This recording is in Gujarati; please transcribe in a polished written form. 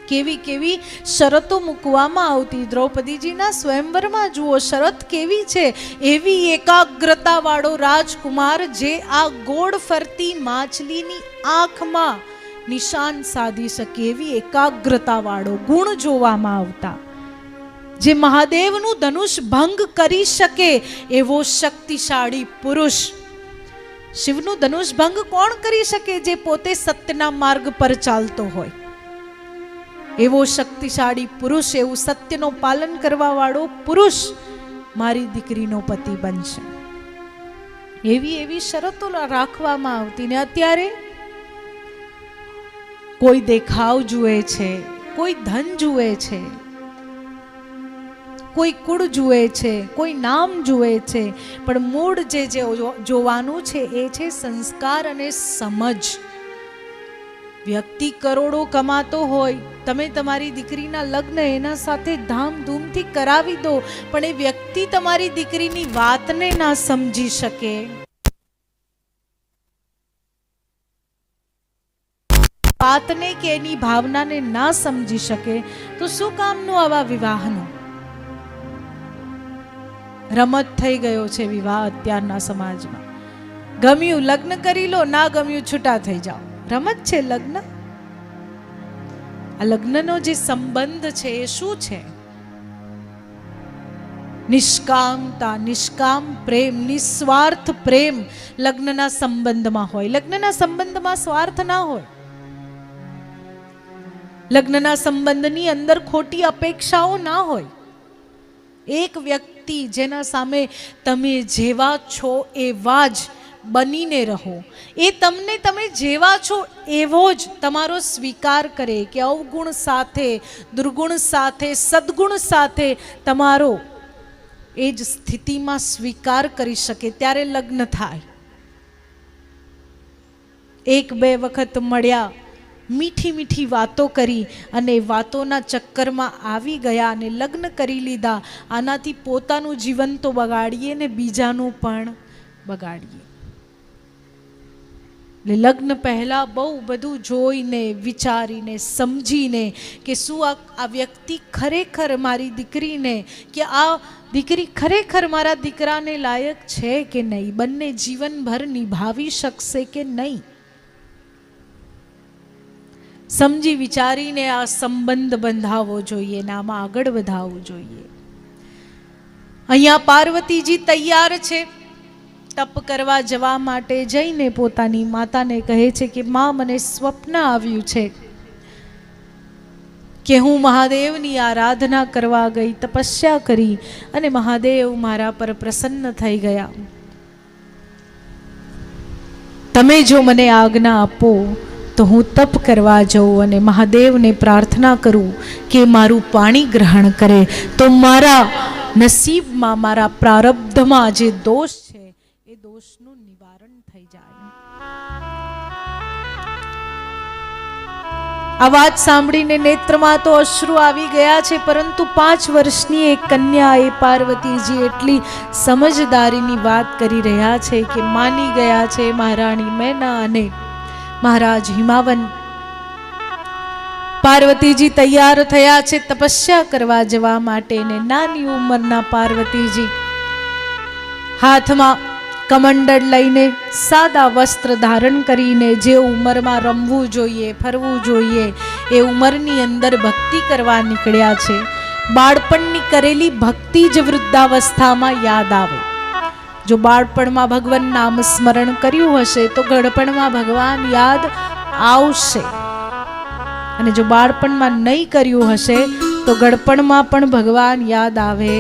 કેવી કેવી શરતો મૂકવામાં આવતી. દ્રૌપદીજીના સ્વયંવરમાં જુઓ શરત કેવી છે. એવી એકાગ્રતા વાળો રાજકુમાર જે આ ગોળ ફરતી માછલીની આંખમાં નિશાન સાધી શકે એવી એકાગ્રતા વાળો ગુણ જોવામાં આવતા. જે મહાદેવનું ધનુષ ભંગ કરી શકે એવો શક્તિશાળી પુરુષ. શિવનું ધનુષ ભંગ કોણ કરી શકે? જે પોતે સત્યના માર્ગ પર ચાલતો હોય. એવો શક્તિશાળી પુરુષ, એવું સત્યનો પાલન કરવા વાળો પુરુષ મારી દીકરીનો પતિ બનશે. એવી એવી શરતો રાખવામાં આવતી. ને અત્યારે કોઈ દેખાવ જુએ છે, કોઈ ધન જુએ છે, કોઈ કુળ જુએ છે, કોઈ નામ જુએ છે, પણ મૂળ જે જોવાનું છે એ છે સંસ્કાર અને સમજ. વ્યક્તિ કરોડો કમાતો હોય, તમે તમારી દીકરીના લગ્ન એના સાથે ધામધૂમથી કરાવી દો, પણ એ વ્યક્તિ તમારી દીકરીની વાતને ના સમજી શકે, વાતને કે એની ભાવનાને ના સમજી શકે, તો શું કામનું આવા વિવાહનું? રમત થઈ ગયો છે વિવાહ અત્યારના સમાજમાં. ગમ્યું લગ્ન કરી લો, ના ગમ્યું છૂટા થઈ જાઓ. રમત છે લગ્ન. આ લગ્નનો જે સંબંધ છે એ શું છે? નિષ્કામતા, નિષ્કામ પ્રેમ, નિસ્વાર્થ પ્રેમ લગ્નના સંબંધમાં હોય. લગ્નના સંબંધમાં સ્વાર્થ ના હોય. લગ્નના સંબંધની અંદર ખોટી અપેક્ષાઓ ના હોય. એક વ્યક્તિ જેના સામે તમે જેવા છો એવા જ બનીને રહો, એ તમને તમે જેવા છો એવો જ તમારો સ્વીકાર કરે, કે અવગુણ સાથે, દુર્ગુણ સાથે, સદગુણ સાથે તમારો એ જ સ્થિતિમાં સ્વીકાર કરી શકે, ત્યારે લગ્ન થાય. એક બે વખત મળ્યા, મીઠી મીઠી વાતો કરી અને વાતોના ચક્કરમાં આવી ગયા અને લગ્ન કરી લીધા. આનાથી પોતાનું જીવન તો બગાડીએ ને બીજાનું પણ બગાડીએ. એટલે લગ્ન પહેલા બહુ બધું જોઈને, વિચારીને, સમજીને કે શું આ વ્યક્તિ ખરેખર મારી દીકરીને, કે આ દીકરી ખરેખર મારા દીકરાને લાયક છે કે નહીં, બંને જીવનભર નિભાવી શકશે કે નહીં, સમજી વિચારીને આ સંબંધ બંધાવવો જોઈએ ને આમાં આગળ વધાવવું જોઈએ. અહીંયા પાર્વતીજી તૈયાર છે તપ કરવા જવા માટે. જઈને પોતાની માતાને કહે છે કે માં, મને સ્વપ્ન આવ્યું છે કે હું મહાદેવની આરાધના કરવા ગઈ, તપસ્યા કરી અને મહાદેવ મારા પર પ્રસન્ન થઈ ગયા. તમે જો મને આજ્ઞા આપો તો હું તપ કરવા જાઉં અને મહાદેવને પ્રાર્થના કરું કે મારું પાણી ગ્રહણ કરે, તો મારા નસીબમાં, મારા પ્રારબ્ધમાં જે દોષ છે એ દોષનું નિવારણ થઈ જાય. આ વાત સાંભળીને નેત્રમાં તો અશ્રુ આવી ગયા છે, પરંતુ 5 વર્ષની એક કન્યા એ પાર્વતીજી એટલી સમજદારીની વાત કરી રહ્યા છે કે માની ગયા છે મહારાણી મેના અને મહારાજ હિમાવન. પાર્વતીજી તૈયાર થયા છે તપસ્યા કરવા જવા માટે. ને નાની ઉંમરના પાર્વતીજી હાથમાં કમંડળ લઈને, સાદા વસ્ત્ર ધારણ કરીને, જે ઉંમરમાં રમવું જોઈએ, ફરવું જોઈએ એ ઉંમરની અંદર ભક્તિ કરવા નીકળ્યા છે. બાળપણની કરેલી ભક્તિ જ વૃદ્ધાવસ્થામાં યાદ આવે. જો બાળપણમાં ભગવાન નામ સ્મરણ કર્યું હશે તો ગળપણમાં ભગવાન યાદ આવશે, અને જો બાળપણમાં નહીં કર્યું હશે તો ગળપણમાં પણ ભગવાન યાદ આવે